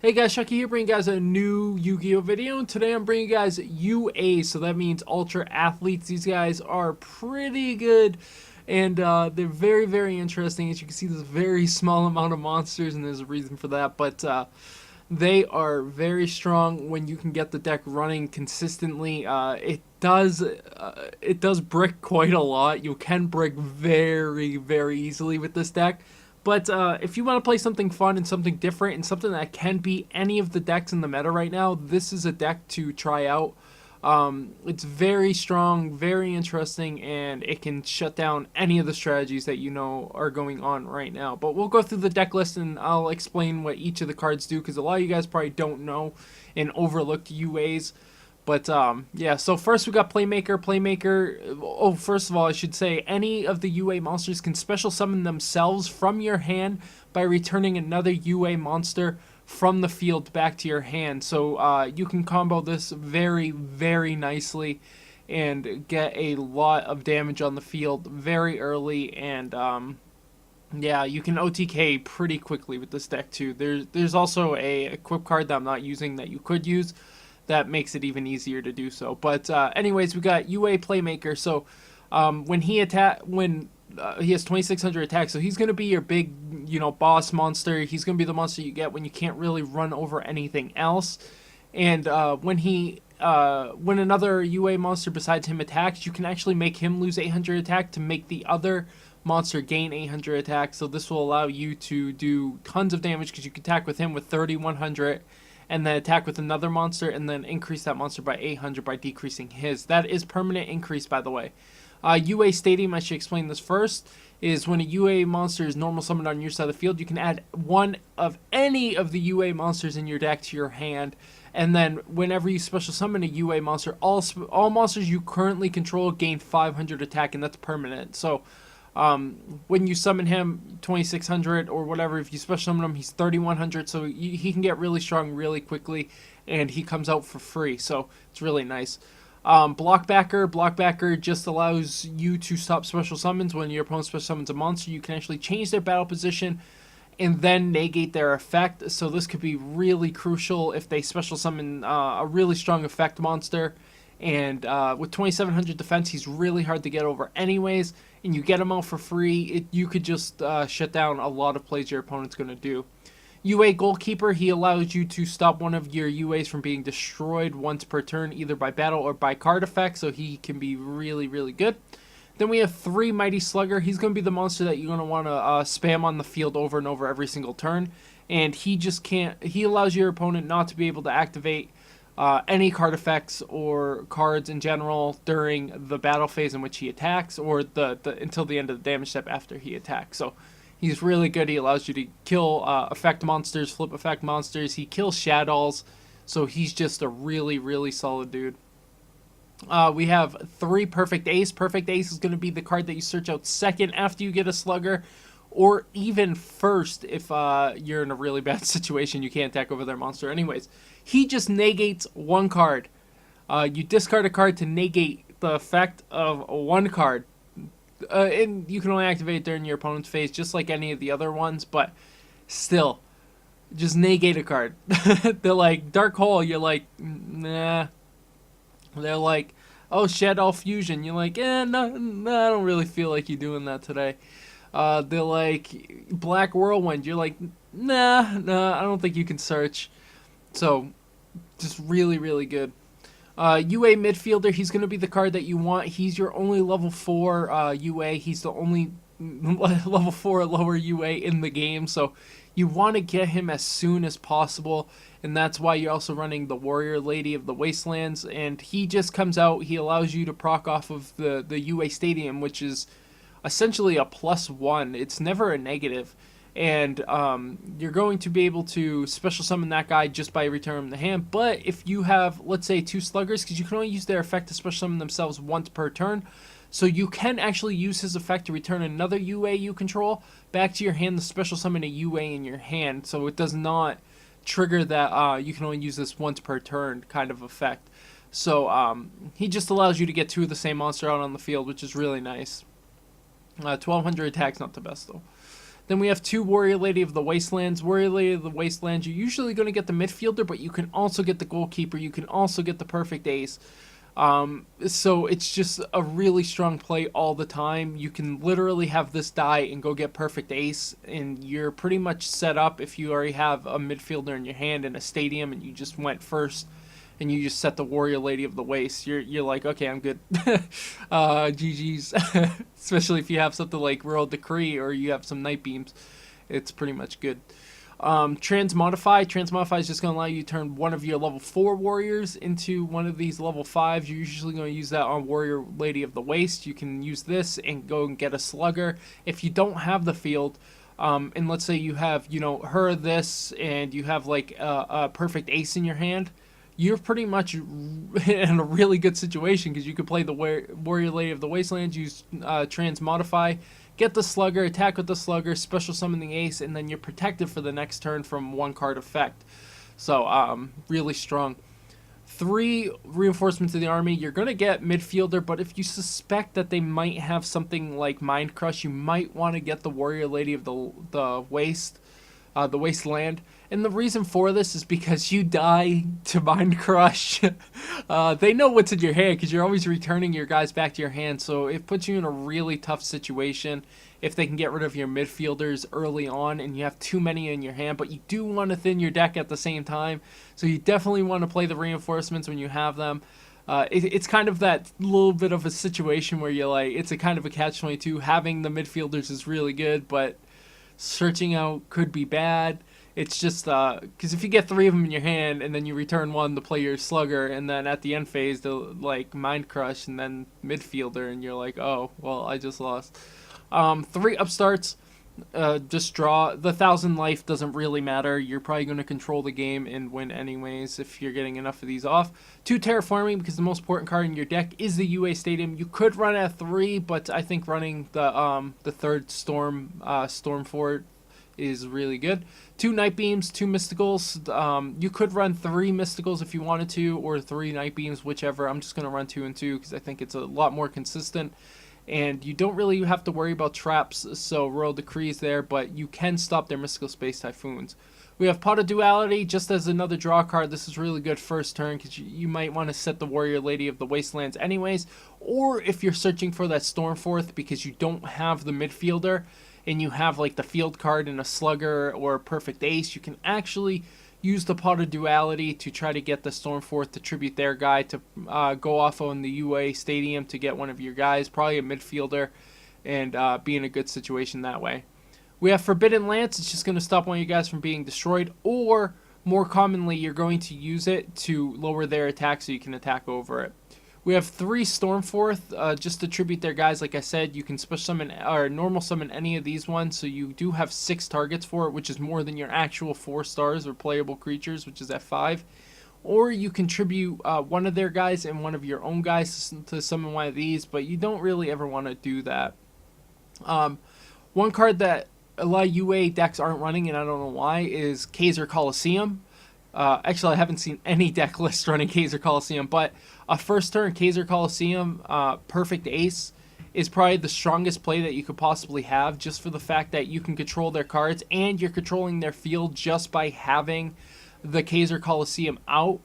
Hey guys, Chucky here, bringing you guys a new Yu-Gi-Oh video, and today I'm bringing you guys U.A.s, so that means Ultra Athletes. These guys are pretty good, and they're very, very interesting. As you can see, there's a very small amount of monsters, and there's a reason for that, but they are very strong when you can get the deck running consistently. It does brick quite a lot. You can brick very, very easily with this deck. But if you want to play something fun and something different and something that can beat any of the decks in the meta right now, this is a deck to try out. It's very strong, very interesting, and it can shut down any of the strategies that you know are going on right now. But we'll go through the deck list and I'll explain what each of the cards do, because a lot of you guys probably don't know and overlooked U.A.s. But yeah, so first we got Playmaker. Oh, first of all, I should say any of the U.A. monsters can special summon themselves from your hand by returning another U.A. monster from the field back to your hand. So you can combo this very, very nicely and get a lot of damage on the field very early. And yeah, you can OTK pretty quickly with this deck too. There's also a equip card that I'm not using that you could use that makes it even easier to do so. But anyways, we got UA Playmaker. So when he has 2600 attack, so he's going to be your big, boss monster. He's going to be the monster you get when you can't really run over anything else. And when another UA monster besides him attacks, you can actually make him lose 800 attack to make the other monster gain 800 attack. So this will allow you to do tons of damage because you can attack with him with 3100 and then attack with another monster and then increase that monster by 800 by decreasing his. That is permanent increase, by the way. UA Stadium, I should explain this first, is when a UA monster is normal summoned on your side of the field, you can add one of any of the UA monsters in your deck to your hand, and then whenever you special summon a UA monster, all monsters you currently control gain 500 attack, and that's permanent. So when you summon him 2600 or whatever, if you special summon him, he's 3100, so he can get really strong really quickly, and he comes out for free, so it's really nice. Blockbacker just allows you to stop special summons. When your opponent special summons a monster, you can actually change their battle position and then negate their effect, so this could be really crucial if they special summon a really strong effect monster. And with 2700 defense, he's really hard to get over anyways, and you get him out for free. You could just shut down a lot of plays your opponent's going to do. UA Goalkeeper, he allows you to stop one of your UAs from being destroyed once per turn, either by battle or by card effect, so he can be really, really good. Then we have 3 Mighty Slugger. He's going to be the monster that you're going to want to spam on the field over and over every single turn, and he allows your opponent not to be able to activate any card effects or cards in general during the battle phase in which he attacks, or until the end of the damage step after he attacks. So he's really good. He allows you to kill effect monsters, flip effect monsters. He kills shadows, so he's just a really, really solid dude. We have 3 Perfect Ace. Perfect Ace is going to be the card that you search out second after you get a Slugger, or even first if you're in a really bad situation, you can't attack over their monster. Anyways, he just negates one card. You discard a card to negate the effect of one card. And you can only activate it during your opponent's phase, just like any of the other ones, but still, just negate a card. They're like, Dark Hole, you're like, nah. They're like, oh, Shadow Fusion, you're like, no, I don't really feel like you doing that today. They're like, Black Whirlwind, you're like, nah, I don't think you can search. So, just really, really good. UA Midfielder, he's going to be the card that you want. He's your only level 4 UA. He's the only level 4 or lower UA in the game, so you want to get him as soon as possible, and that's why you're also running the Warrior Lady of the Wastelands, and he just comes out, he allows you to proc off of the UA Stadium, which is essentially a +1. It's never a negative. And you're going to be able to special summon that guy just by returning the hand. But if you have, let's say, 2 Sluggers, because you can only use their effect to special summon themselves once per turn, so you can actually use his effect to return another UA you control back to your hand to special summon a UA in your hand. So it does not trigger that you can only use this once per turn kind of effect. So he just allows you to get 2 of the same monster out on the field, which is really nice. 1200 attack's not the best, though. Then we have 2 Warrior Lady of the Wastelands. Warrior Lady of the Wastelands, you're usually going to get the midfielder, but you can also get the goalkeeper. You can also get the perfect ace. So it's just a really strong play all the time. You can literally have this die and go get perfect ace, and you're pretty much set up if you already have a midfielder in your hand in a stadium and you just went first and you just set the Warrior Lady of the Waste. You're like, okay, I'm good. GG's. Especially if you have something like Royal Decree or you have some Night Beams. It's pretty much good. Transmodify is just going to allow you to turn one of your level 4 warriors into one of these level 5s. You're usually going to use that on Warrior Lady of the Waste. You can use this and go and get a slugger. If you don't have the field, and let's say you have, her, this, and you have like a perfect ace in your hand, you're pretty much in a really good situation because you could play the Warrior Lady of the Wastelands, use Transmodify, get the slugger, attack with the slugger, special summon the ace, and then you're protected for the next turn from 1 card effect. So, really strong. 3 reinforcements of the army. You're going to get midfielder, but if you suspect that they might have something like Mind Crush, you might want to get the Warrior Lady of the Wasteland. And the reason for this is because you die to Mind Crush. They know what's in your hand because you're always returning your guys back to your hand. So it puts you in a really tough situation if they can get rid of your midfielders early on and you have too many in your hand. But you do want to thin your deck at the same time. So you definitely want to play the reinforcements when you have them. It's kind of that little bit of a situation where you're like, it's a kind of a catch-22. Having the midfielders is really good, but searching out could be bad. It's just because if you get 3 of them in your hand and then you return 1 to play your slugger, and then at the end phase they'll like Mind Crush and then midfielder, and you're like, oh well, I just lost. 3 upstarts, just draw. The 1,000 life doesn't really matter. You're probably going to control the game and win anyways if you're getting enough of these off. 2 terraforming, because the most important card in your deck is the UA Stadium. You could run at 3, but I think running the 3rd Storm Fort is really good. 2 Night Beams, 2 Mysticals. You could run 3 Mysticals if you wanted to, or 3 Night Beams, whichever. I'm just going to run 2 and 2 because I think it's a lot more consistent. And you don't really have to worry about traps, so Royal Decree is there, but you can stop their Mystical Space Typhoons. We have Pot of Duality, just as another draw card. This is really good first turn because you might want to set the Warrior Lady of the Wastelands anyways. Or if you're searching for that Stormforth because you don't have the midfielder, and you have like the field card and a slugger or a perfect ace, you can actually use the Pot of Duality to try to get the Stormforth to tribute their guy to go off on the UA Stadium to get one of your guys, probably a midfielder, and be in a good situation that way. We have Forbidden Lance. It's just going to stop one of you guys from being destroyed, or more commonly, you're going to use it to lower their attack so you can attack over it. We have 3 Stormforth, just to tribute their guys. Like I said, you can special summon or normal summon any of these ones, so you do have 6 targets for it, which is more than your actual 4 stars or playable creatures, which is at 5. Or you contribute one of their guys and one of your own guys to summon one of these, but you don't really ever want to do that. One card that a lot of UA decks aren't running, and I don't know why, is Kaiser Coliseum. Actually, I haven't seen any deck list running Kaiser Coliseum, but a first turn Kaiser Coliseum perfect ace is probably the strongest play that you could possibly have, just for the fact that you can control their cards and you're controlling their field just by having the Kaiser Coliseum out.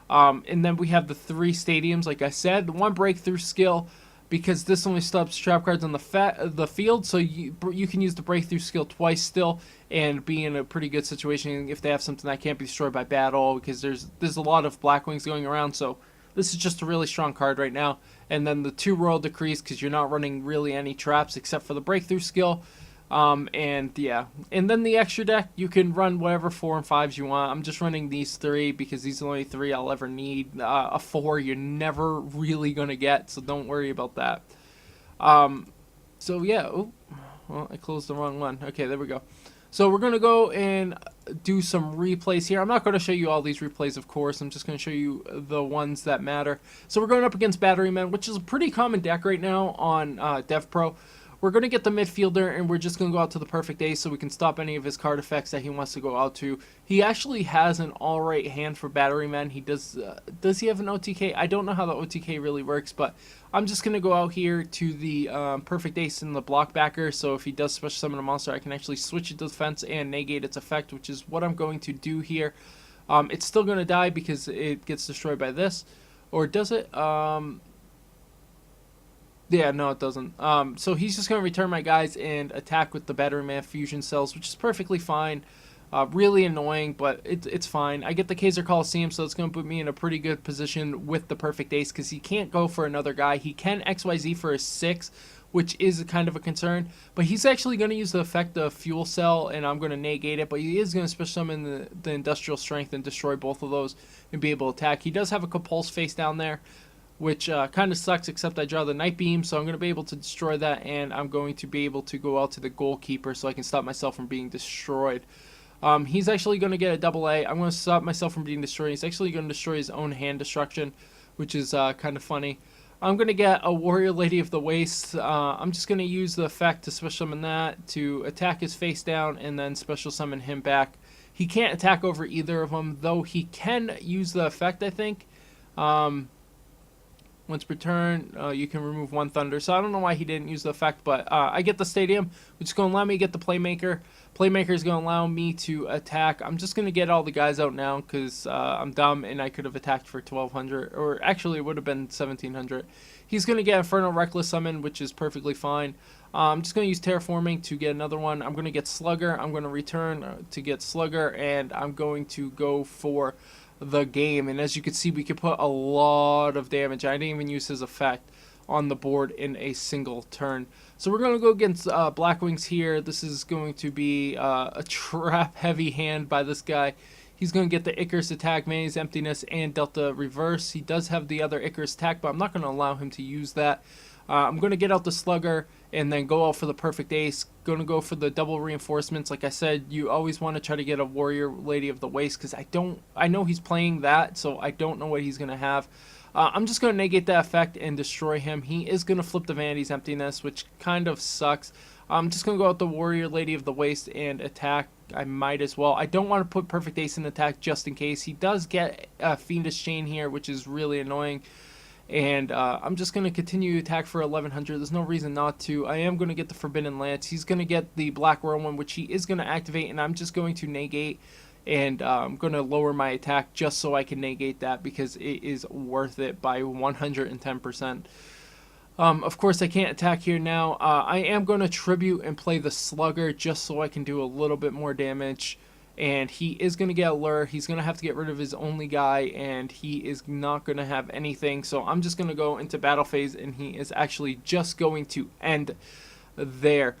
And then we have the 3 stadiums, like I said, 1 breakthrough skill, because this only stops trap cards on the field, so you can use the breakthrough skill twice still and be in a pretty good situation if they have something that can't be destroyed by battle, because there's a lot of Blackwings going around, so this is just a really strong card right now. And then the 2 Royal Decrees, because you're not running really any traps except for the breakthrough skill. And yeah, and then the extra deck, you can run whatever 4 and 5s you want. I'm just running these 3 because these are the only 3 I'll ever need. A 4 you're never really gonna get, so don't worry about that. So yeah, oh, well, I closed the wrong one. Okay, there we go. So we're gonna go and do some replays here. I'm not going to show you all these replays, of course. I'm just going to show you the ones that matter. So we're going up against Batterymen, which is a pretty common deck right now on DevPro. We're going to get the midfielder, and we're just going to go out to the perfect ace so we can stop any of his card effects that he wants to go out to. He actually has an alright hand for battery men. He does he have an OTK? I don't know how the OTK really works, but I'm just going to go out here to the perfect ace in the block backer, so if he does special summon a monster, I can actually switch it to defense and negate its effect, which is what I'm going to do here. It's still going to die because it gets destroyed by this. Or does it? Yeah, no, it doesn't. So he's just going to return my guys and attack with the Battery Man fusion cells, which is perfectly fine. Really annoying, but it's fine. I get the Kaiser Coliseum, so it's going to put me in a pretty good position with the perfect ace because he can't go for another guy. He can XYZ for a 6, which is kind of a concern, but he's actually going to use the effect of Fuel Cell, and I'm going to negate it, but he is going to special summon the Industrial Strength and destroy both of those and be able to attack. He does have a Compulse face down there, which kind of sucks, except I draw the Night Beam, so I'm going to be able to destroy that, and I'm going to be able to go out to the Goalkeeper so I can stop myself from being destroyed. He's actually going to get a double A. I'm going to stop myself from being destroyed. He's actually going to destroy his own hand destruction, which is kind of funny. I'm going to get a Warrior Lady of the Waste. I'm just going to use the effect to special summon that, to attack his face down, and then special summon him back. He can't attack over either of them, though he can use the effect, I think. Once per turn, you can remove 1 Thunder. So I don't know why he didn't use the effect, but I get the Stadium, which is going to allow me to get the Playmaker. Playmaker is going to allow me to attack. I'm just going to get all the guys out now because I'm dumb and I could have attacked for 1,200. Or actually, it would have been 1,700. He's going to get Infernal Reckless Summon, which is perfectly fine. I'm just going to use Terraforming to get another one. I'm going to get Slugger. I'm going to return to get Slugger, and I'm going to go for the game. And as you can see, we could put a lot of damage. I didn't even use his effect on the board in a single turn. So we're going to go against Blackwings here. This is going to be a trap heavy hand by this guy. He's going to get the Icarus attack, May's Emptiness, and Delta Reverse. He does have the other Icarus attack, but I'm not going to allow him to use that. I'm going to get out the Slugger and then go out for the perfect ace. Going to go for the double reinforcements. Like I said, you always want to try to get a Warrior Lady of the Waste because I know he's playing that, so I don't know what he's going to have. I'm just going to negate that effect and destroy him. He is going to flip the Vanity's Emptiness, which kind of sucks. I'm just going to go out the Warrior Lady of the Waste and attack. I might as well. I don't want to put perfect ace in attack just in case. He does get a Fiendish Chain here, which is really annoying. And I'm just going to continue to attack for 1100. There's no reason not to. I am going to get the Forbidden Lance. He's going to get the Black Whirlwind, which he is going to activate, and I'm just going to negate. And I'm going to lower my attack just so I can negate that because it is worth it by 110%. Of course, I can't attack here now. I am going to Tribute and play the Slugger just so I can do a little bit more damage. And he is going to get a lure. He's going to have to get rid of his only guy, and he is not going to have anything. So I'm just going to go into battle phase, and he is actually just going to end there.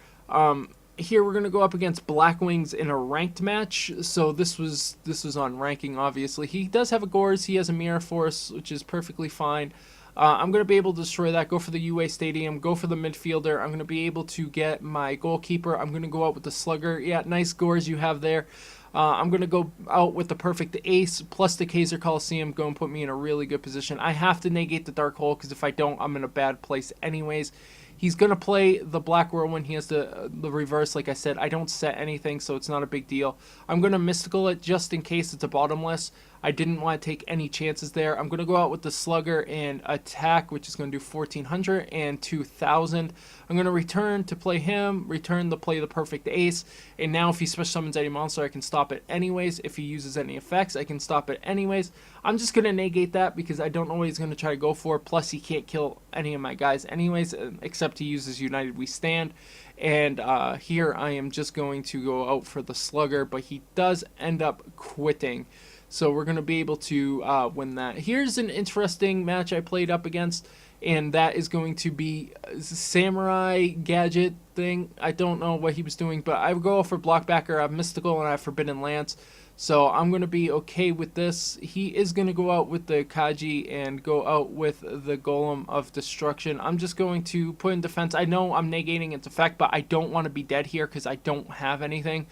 Here we're going to go up against Blackwings in a ranked match. So this was on ranking, obviously. He does have a Gores. He has a Mirror Force, which is perfectly fine. I'm going to be able to destroy that, go for the U.A. Stadium, go for the midfielder. I'm going to be able to get my Goalkeeper. I'm going to go out with the Slugger. Yeah, nice Gores you have there. I'm going to go out with the perfect ace plus the Kaiser Coliseum, go and put me in a really good position. I have to negate the Dark Hole because if I don't, I'm in a bad place anyways. He's going to play the Black Whirlwind. He has the reverse, like I said. I don't set anything, so it's not a big deal. I'm going to Mystical it just in case it's a bottomless. I didn't want to take any chances there. I'm going to go out with the Slugger and attack, which is going to do 1,400 and 2,000. I'm going to return to play him, return to play the perfect ace, and now if he special summons any monster, I can stop it anyways. If he uses any effects, I can stop it anyways. I'm just going to negate that because I don't know what he's going to try to go for, plus he can't kill any of my guys anyways, except he uses United We Stand. And here I am just going to go out for the Slugger, but he does end up quitting. So we're going to be able to win that. Here's an interesting match I played up against, and that is going to be Samurai Gadget thing. I don't know what he was doing, but I would go for Blockbacker. I have Mystical, and I have Forbidden Lance. So I'm going to be okay with this. He is going to go out with the Kaji and go out with the Golem of Destruction. I'm just going to put in defense. I know I'm negating its effect, but I don't want to be dead here because I don't have anything.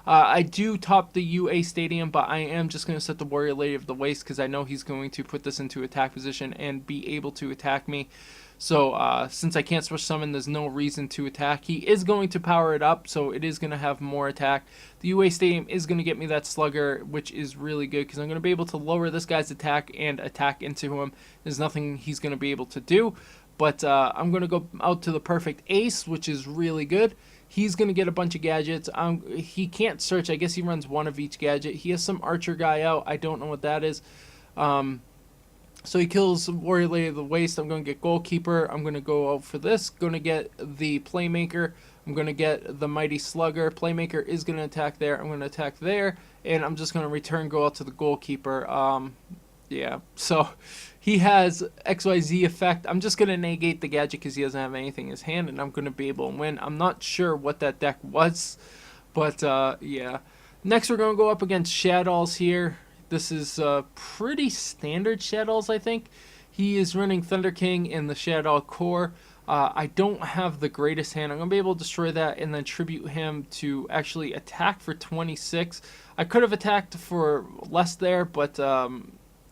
I do top the UA Stadium, but I am just going to set the Warrior Lady of the Waste because I know he's going to put this into attack position and be able to attack me. So since I can't special summon, there's no reason to attack. He is going to power it up, so it is going to have more attack. The UA Stadium is going to get me that Slugger, which is really good because I'm going to be able to lower this guy's attack and attack into him. There's nothing he's going to be able to do. But I'm going to go out to the perfect ace, which is really good. He's going to get a bunch of gadgets. He can't search. I guess he runs one of each gadget. He has some archer guy out. I don't know what that is. So he kills Warrior Lady of the Waste. I'm going to get Goalkeeper. I'm going to go out for this. Going to get the Playmaker. I'm going to get the Mighty Slugger. Playmaker is going to attack there. I'm going to attack there. And I'm just going to return go out to the Goalkeeper. Yeah, so he has XYZ effect. I'm just going to negate the gadget because he doesn't have anything in his hand, and I'm going to be able to win. I'm not sure what that deck was, but yeah. Next, we're going to go up against Shadows here. This is pretty standard Shadows, I think. He is running Thunder King in the Shadow core. I don't have the greatest hand. I'm going to be able to destroy that and then tribute him to actually attack for 26. I could have attacked for less there, but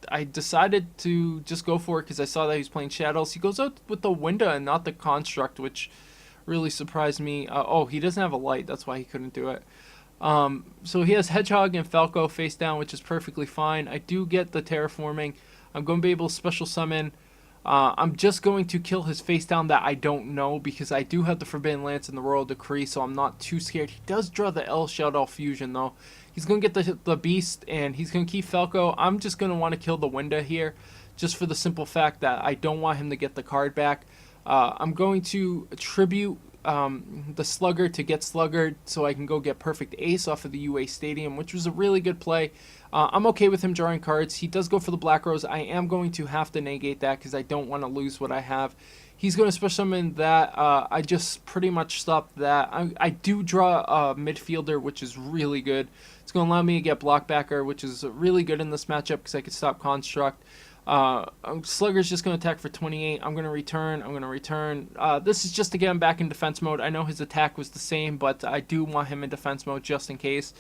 I decided to just go for it because I saw that he was playing Shadows. He goes out with the Window and not the Construct, which really surprised me. Oh, he doesn't have a light. That's why he couldn't do it. So he has Hedgehog and Falco face down, which is perfectly fine. I do get the Terraforming. I'm going to be able to special summon. I'm just going to kill his face down that I don't know because I do have the Forbidden Lance and the Royal Decree, so I'm not too scared. He does draw the El Shadow Fusion, though. He's going to get the Beast, and he's going to keep Falco. I'm just going to want to kill the Winda here, just for the simple fact that I don't want him to get the card back. I'm going to tribute the Slugger to get Slugger so I can go get Perfect Ace off of the UA Stadium, which was a really good play. I'm okay with him drawing cards. He does go for the Black Rose. I am going to have to negate that because I don't want to lose what I have. He's going to special summon that. I just pretty much stopped that. I do draw a midfielder, which is really good. It's going to allow me to get Blockbacker, which is really good in this matchup because I could stop Construct. Slugger's just going to attack for 28. I'm going to return. This is just to get him back in defense mode. I know his attack was the same, but I do want him in defense mode just in case.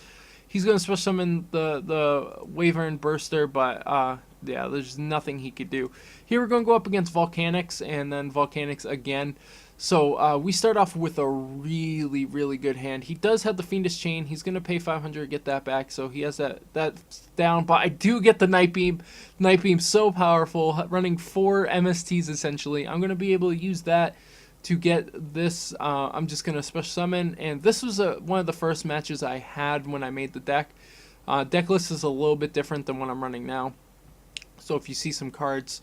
He's going to special summon the Wyvern Burster, but yeah, there's nothing he could do. Here we're going to go up against Volcanics, and then Volcanics again. So we start off with a really, really good hand. He does have the Fiendish Chain. He's going to pay 500 to get that back, so he has that down. But I do get the Night Beam. Night Beam so powerful, running 4 MSTs essentially. I'm going to be able to use that to get this. I'm just going to special summon, and this was one of the first matches I had when I made the deck. Deck list is a little bit different than what I'm running now. So if you see some cards,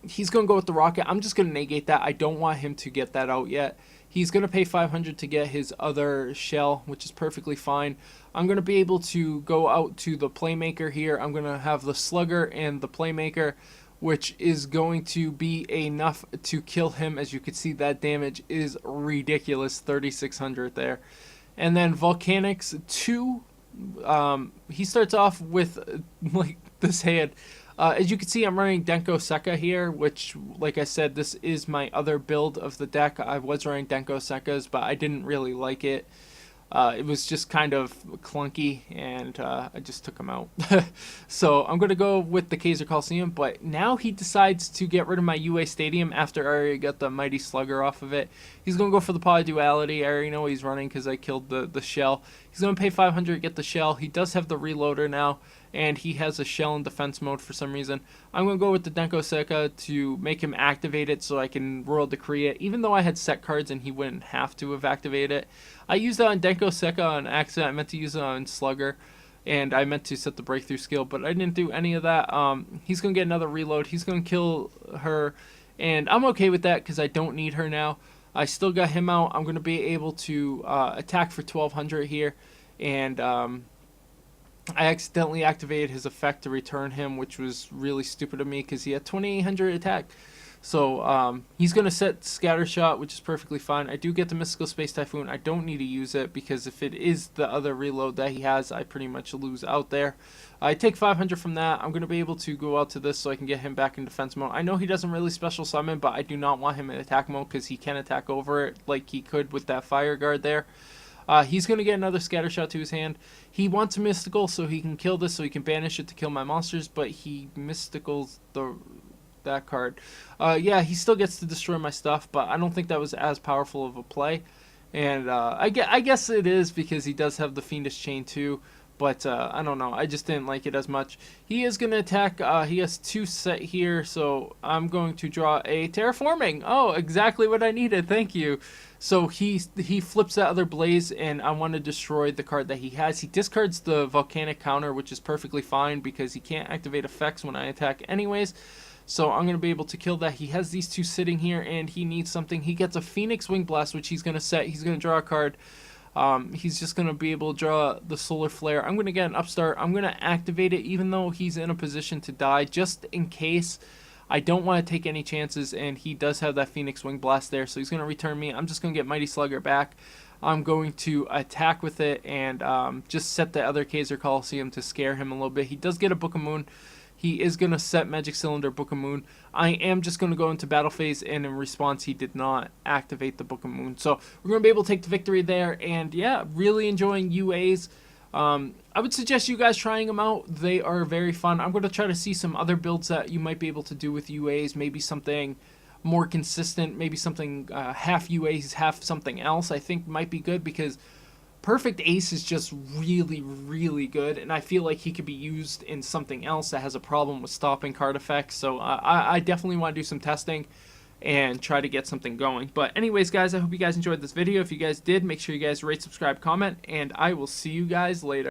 he's going to go with the Rocket. I'm just going to negate that. I don't want him to get that out yet. He's going to pay 500 to get his other shell, which is perfectly fine. I'm going to be able to go out to the Playmaker here. I'm going to have the Slugger and the Playmaker, which is going to be enough to kill him. As you can see, that damage is ridiculous, 3,600 there. And then Volcanics 2, he starts off with like this hand. As you can see, I'm running Denko Sekka here, which, like I said, this is my other build of the deck. I was running Denko Sekkas, but I didn't really like it. It was just kind of clunky, and I just took him out. So I'm going to go with the Kaiser Coliseum, but now he decides to get rid of my UA Stadium after I already got the Mighty Slugger off of it. He's going to go for the Polyduality. I already know he's running because I killed the shell. He's going to pay 500 to get the shell. He does have the Reloader now, and he has a shell in defense mode for some reason. I'm going to go with the Denko Sekka to make him activate it so I can Royal Decree it, even though I had set cards and he wouldn't have to have activated it. I used that on Denko Sekka on accident. I meant to use it on Slugger, and I meant to set the breakthrough skill, but I didn't do any of that. He's going to get another reload. He's going to kill her, and I'm okay with that because I don't need her now. I still got him out. I'm going to be able to attack for 1,200 here, and I accidentally activated his effect to return him, which was really stupid of me because he had 2,800 attack. So he's going to set Scattershot, which is perfectly fine. I do get the Mystical Space Typhoon. I don't need to use it because if it is the other reload that he has, I pretty much lose out there. I take 500 from that. I'm going to be able to go out to this so I can get him back in defense mode. I know he doesn't really special summon, but I do not want him in attack mode because he can attack over it like he could with that Fire Guard there. He's going to get another scatter shot to his hand. He wants a mystical so he can kill this, so he can banish it to kill my monsters, but he mysticals that card. Yeah, he still gets to destroy my stuff, but I don't think that was as powerful of a play. And I guess it is because he does have the Fiendish Chain too. But I don't know. I just didn't like it as much. He is going to attack. He has 2 set here, so I'm going to draw a Terraforming. Oh, exactly what I needed. Thank you. So he flips that other Blaze, and I want to destroy the card that he has. He discards the Volcanic counter, which is perfectly fine because he can't activate effects when I attack anyways. So I'm going to be able to kill that. He has these 2 sitting here, and he needs something. He gets a Phoenix Wing Blast, which he's going to set. He's going to draw a card. He's just going to be able to draw the Solar Flare. I'm going to get an Upstart. I'm going to activate it even though he's in a position to die, just in case. I don't want to take any chances, and he does have that Phoenix Wing Blast there, so he's going to return me. I'm just going to get Mighty Slugger back. I'm going to attack with it and just set the other Kaiser Coliseum to scare him a little bit. He does get a Book of Moon. He is going to set Magic Cylinder, Book of Moon. I am just going to go into battle phase, and in response, he did not activate the Book of Moon. So we're going to be able to take the victory there, and yeah, really enjoying U.A.s. I would suggest you guys trying them out. They are very fun. I'm going to try to see some other builds that you might be able to do with U.A.s, maybe something more consistent, maybe something half U.A.s, half something else I think might be good because Perfect Ace is just really, really good, and I feel like he could be used in something else that has a problem with stopping card effects, so I definitely want to do some testing and try to get something going. But anyways, guys, I hope you guys enjoyed this video. If you guys did, make sure you guys rate, subscribe, comment, and I will see you guys later.